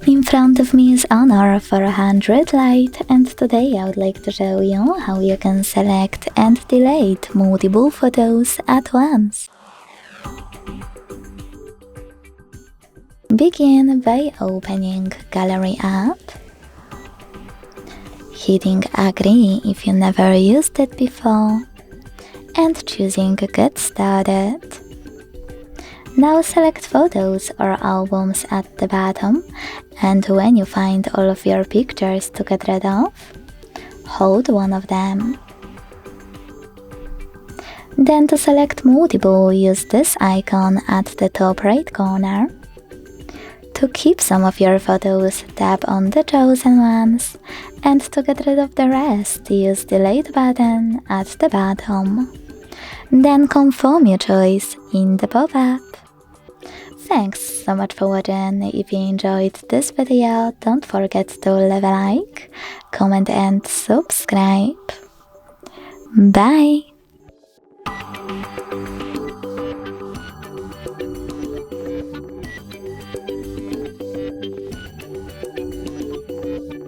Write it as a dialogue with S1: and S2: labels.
S1: In front of me is Honor for 100 Lite, and today I would like to show you how you can select and delete multiple photos at once. Begin by opening Gallery app, hitting Agree if you never used it before, and choosing Get Started. Now select photos or albums at the bottom, and when you find all of your pictures to get rid of, hold one of them. Then to select multiple, use this icon at the top right corner. To keep some of your photos, tap on the chosen ones, and to get rid of the rest, use the Delete button at the bottom. Then confirm your choice in the pop-up. Thanks so much for watching. If you enjoyed this video, don't forget to leave a like, comment and subscribe. Bye!